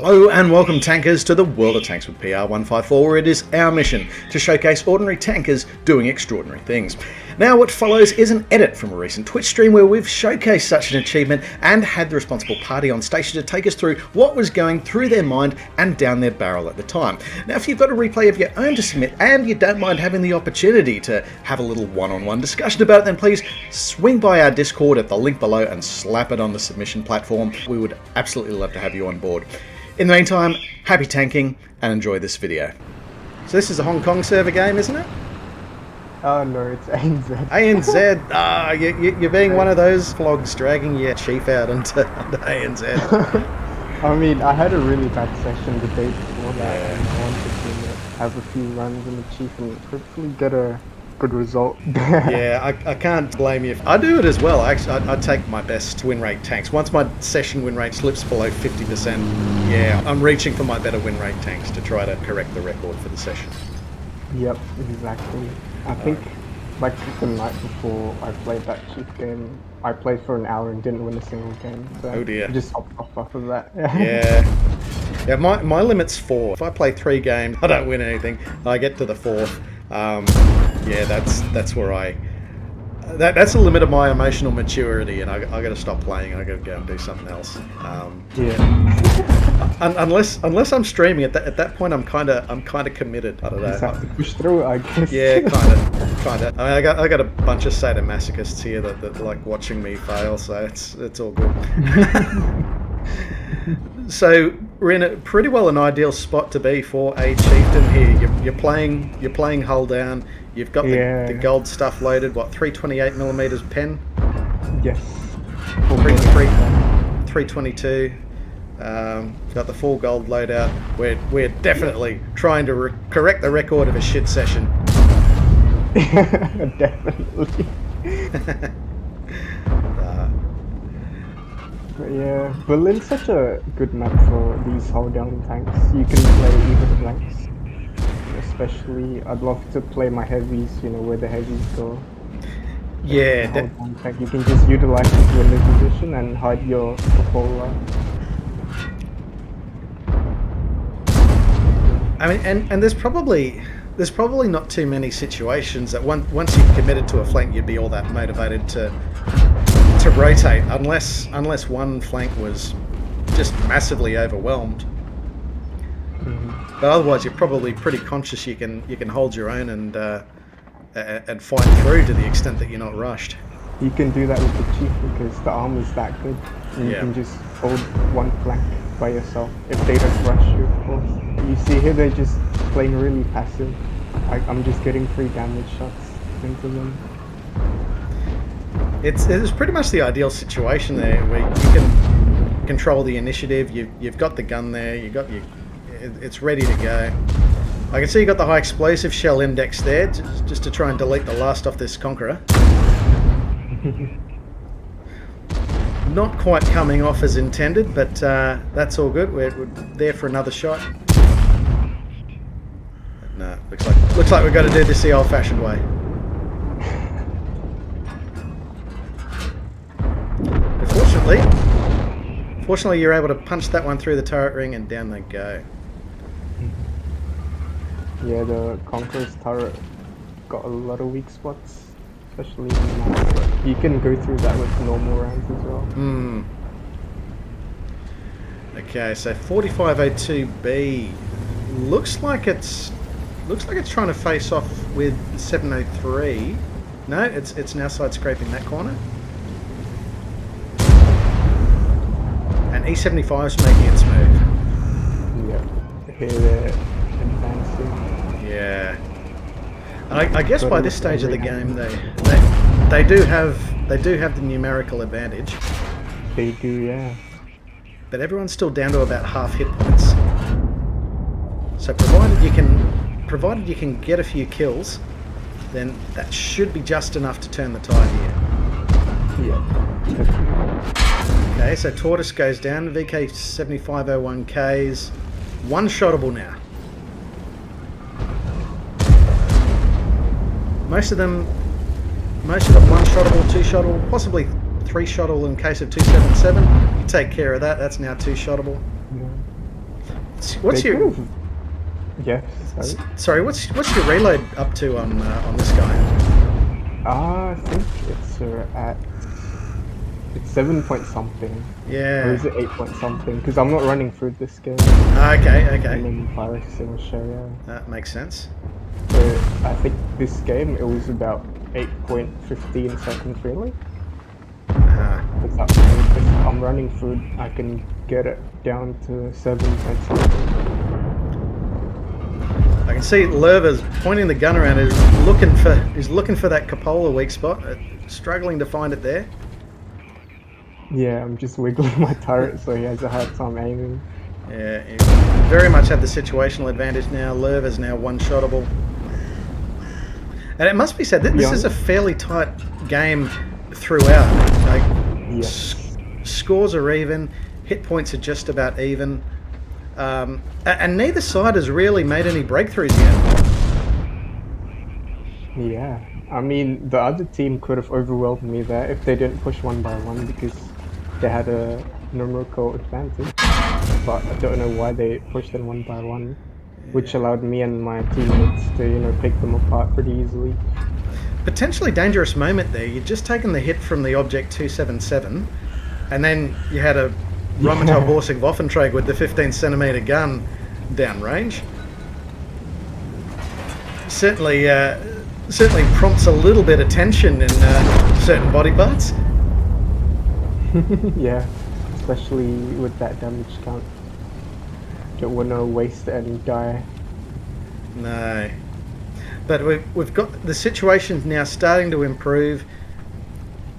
Hello and welcome tankers to the World of Tanks with PR154, where it is our mission to showcase ordinary tankers doing extraordinary things. Now what follows is an edit from a recent Twitch stream where we've showcased such an achievement and had the responsible party on station to take us through what was going through their mind and down their barrel at the time. Now if you've got a replay of your own to submit and you don't mind having the opportunity to have a little one-on-one discussion about it, then please swing by our Discord at the link below and slap it on the submission platform. We would absolutely love to have you on board. In the meantime, happy tanking and enjoy this video. So this is a Hong Kong server game, isn't it? Oh no, it's ANZ. ANZ? You're being one of those vlogs dragging your chief out onto ANZ. I mean, I had a really bad session the day before that and I wanted to have a few runs in the chief and hopefully get a good result. Yeah, I can't blame you. I do it as well. Actually, I take my best win rate tanks. Once my session win rate slips below 50%, yeah, I'm reaching for my better win rate tanks to try to correct the record for the session. Yep, exactly. I think like the night before I played that chief game, I played for an hour and didn't win a single game. So oh dear. I just hopped off of that. Yeah, my limit's 4. If I play 3 games, I don't win anything. I get to the 4th. Yeah, that's where that's the limit of my emotional maturity, and I got to stop playing. I got to go and do something else. Yeah. Unless I'm streaming at that point, I'm kind of committed. I don't know. Just have to push through, I guess. Yeah, kind of. I got a bunch of sadomasochists here that like watching me fail, so it's all good. So we're in a pretty well an ideal spot to be for a chieftain here. You're playing hull down. You've got the gold stuff loaded. What, 328mm pen? Yes. 322. Got the full gold loadout. We're definitely trying to correct the record of a shit session. Definitely. But yeah, Berlin's such a good map for these hull down tanks. You can play even flanks. Especially, I'd love to play my heavies, you know, where the heavies go. Yeah. You can just utilize it to win the position and hide your cupola. I mean, and there's probably not too many situations that once you've committed to a flank, you'd be all that motivated to rotate, unless one flank was just massively overwhelmed. But otherwise, you're probably pretty conscious you can hold your own and fight through to the extent that you're not rushed. You can do that with the chief because the armor's that good. And you can just hold one flank by yourself if they don't rush you, of course. You see here they're just playing really passive. I'm just getting free damage shots into them. It's pretty much the ideal situation there, where you can control the initiative. You've got the gun there. It's ready to go. I can see you got the high explosive shell index there, just to try and delete the last off this Conqueror. Not quite coming off as intended, but that's all good. We're there for another shot. No, looks like we've got to do this the old-fashioned way. Fortunately, you're able to punch that one through the turret ring and down they go. Yeah, the Conqueror's turret got a lot of weak spots, especially in the map, but you can go through that with normal rounds as well. Okay, so 4502B looks like it's trying to face off with 703. No, it's now side scraping that corner. And E75's making its move. Yeah, here they're advancing. Yeah. And I guess by this stage of the game, they do have the numerical advantage. They do, yeah. But everyone's still down to about half hit points. So provided you can get a few kills, then that should be just enough to turn the tide here. Yeah. Okay, so Tortoise goes down. VK7501 Ks, one-shottable now. Most of them one-shottable, two-shottable, possibly three-shottable in case of 277. You take care of that. That's now two-shottable. Yeah. What's They your could've- Yes, sorry. sorry? What's your reload up to on this guy? I think it's at it's 7 point something. Yeah. Or is it 8 point something? Because I'm not running through this game. Okay. And Okay. then Virus will show you. That makes sense. So I think this game it was about 8.15 seconds really. Because if I'm running through, I can get it down to 7 point something. I can see Lerva's pointing the gun around. Is looking for that cupola weak spot. Struggling to find it there. Yeah, I'm just wiggling my turret so he has a hard time aiming. Yeah, you very much have the situational advantage now. Lerva's now one-shottable. And it must be said that this is a fairly tight game throughout. Like, Yes. scores are even, hit points are just about even. And neither side has really made any breakthroughs yet. Yeah. I mean, the other team could have overwhelmed me there if they didn't push one by one because they had a numerical advantage. But I don't know why they pushed them one by one, which allowed me and my teammates to, pick them apart pretty easily. Potentially dangerous moment there. You'd just taken the hit from the Object 277, and then you had a Rheinmetall Borsig Waffenträger with the 15cm gun downrange. Certainly prompts a little bit of tension in certain body parts. Yeah, especially with that damage count. Don't want to waste it and die. No. But we've got the situation's now starting to improve.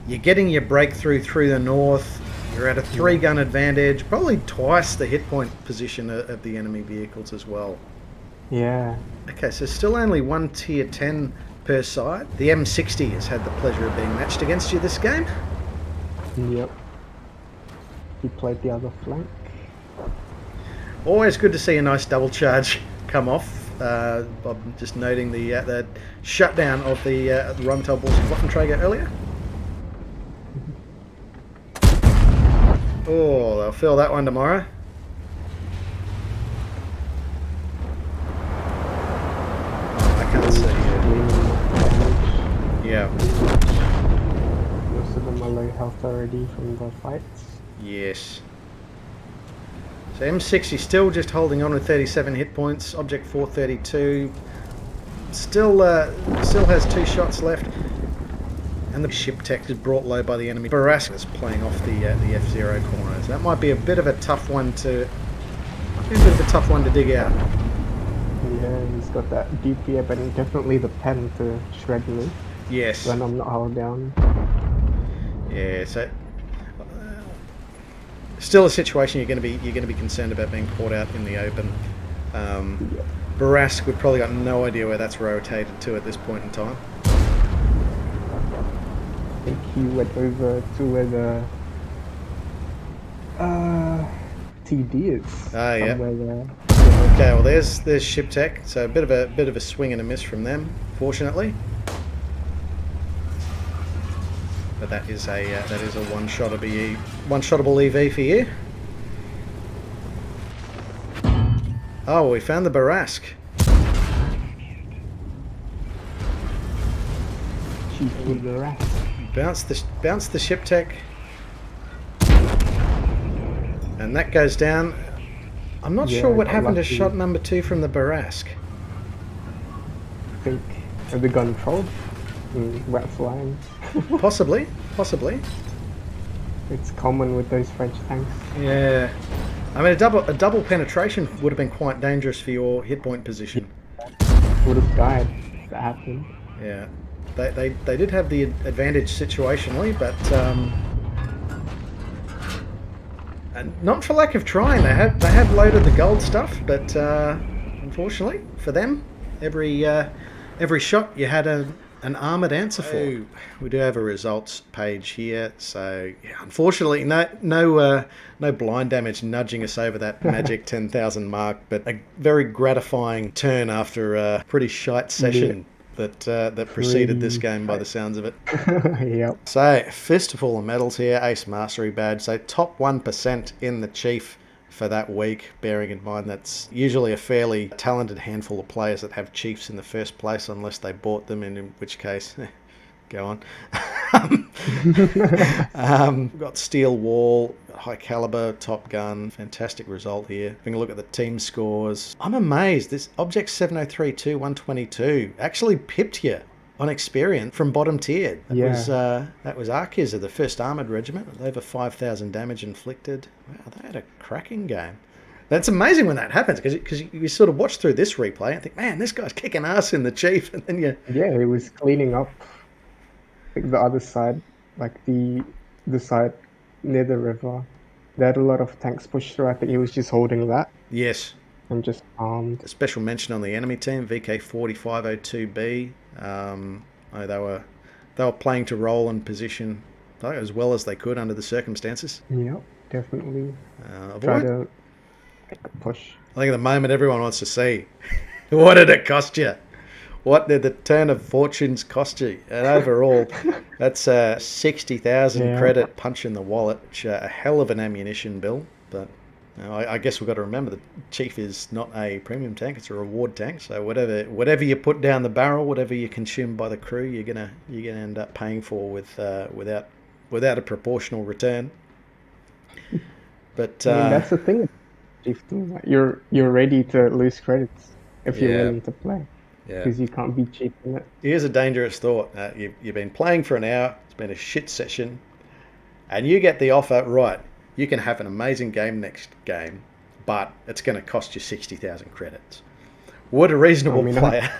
You're getting your breakthrough through the north. You're at a 3-gun advantage, probably twice the hit point position of the enemy vehicles as well. Yeah. Okay, so still only one tier 10 per side. The M60 has had the pleasure of being matched against you this game. Yep. He played the other flank. Always good to see a nice double charge come off. I'm just noting the shutdown of the Rheinmetall Borsig Waffenträger earlier. Oh, they'll feel that one tomorrow. I can't see it. Yeah. Most of them are low health already from the fights. Yes. So M60 still just holding on with 37 hit points. Object 432 still has 2 shots left. And the ship tech is brought low by the enemy. Barask is playing off the F0 corners. That might be a bit of a tough one to dig out. Yeah, he's got that DP, but definitely the pen to shred me. Yes. When I'm not held down. Yeah. So still a situation you're going to be concerned about being caught out in the open. Barask, we've probably got no idea where that's rotated to at this point in time. I think he went over to where the TD is. Ah, yeah. There. Okay, well there's ship tech. So a bit of a swing and a miss from them, fortunately. But that is a one-shottable EV for you. Oh, we found the Barask. Chiefly the rest. Bounce the ship tech, and that goes down. I'm not sure what happened to shot number 2 from the Barask. I think the gun trolled and wet flying. Possibly. It's common with those French tanks. Yeah. I mean, a double penetration would have been quite dangerous for your hit point position. Would have died if that happened. Yeah. They did have the advantage situationally, but and not for lack of trying. They have loaded the gold stuff, but unfortunately for them, every shot you had an armoured answer for. We do have a results page here, so yeah, unfortunately no blind damage nudging us over that magic 10,000 mark, but a very gratifying turn after a pretty shite session. That preceded this game by the sounds of it. Yep. So, fistful of medals here, Ace Mastery Badge. So, top 1% in the Chief for that week, bearing in mind that's usually a fairly talented handful of players that have Chiefs in the first place, unless they bought them, in which case, go on. Got Steel Wall, High Caliber, Top Gun, fantastic result here. Having a look at the team scores, I'm amazed. This Object 7032-122 actually pipped you on experience from bottom tier. That was Arkiz of the 1st Armoured Regiment with over 5,000 damage inflicted. Wow, they had a cracking game. That's amazing when that happens, because you sort of watch through this replay and think, man, this guy's kicking ass in the Chief, and then you... Yeah, he was cleaning up the other side, like the side near the river. They had a lot of tanks pushed through. I think he was just holding that. Yes. And just armed. A special mention on the enemy team, VK4502B. They were playing to role and position as well as they could under the circumstances. Yep, definitely. Try to make a push. I think at the moment everyone wants to see, what did it cost you? What did the turn of fortunes cost you? And overall, that's a 60,000 credit punch in the wallet, which a hell of an ammunition bill. But I guess we've got to remember the Chief is not a premium tank; it's a reward tank. So whatever you put down the barrel, whatever you consume by the crew, you're gonna end up paying for without a proportional return. But that's the thing, Chief. You're ready to lose credits if you're willing to play. Because you can't be cheap in it. Here's a dangerous thought. You've been playing for an hour. It's been a shit session. And you get the offer, right, you can have an amazing game next game, but it's going to cost you 60,000 credits. Would a reasonable player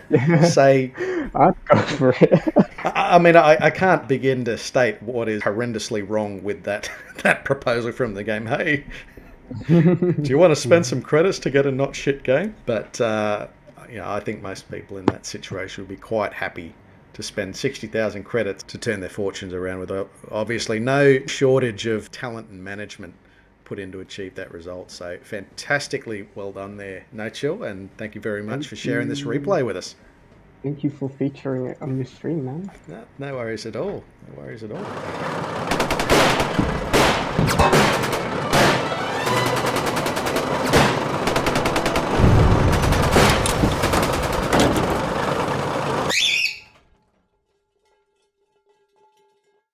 say... I'd go for it. I can't begin to state what is horrendously wrong with that proposal from the game. Hey, do you want to spend some credits to get a not shit game? But... I think most people in that situation would be quite happy to spend 60,000 credits to turn their fortunes around, with obviously no shortage of talent and management put in to achieve that result. So fantastically well done there, NoChill, and thank you very much for sharing this replay with us. Thank you for featuring it on your stream, man. No worries at all. No worries at all.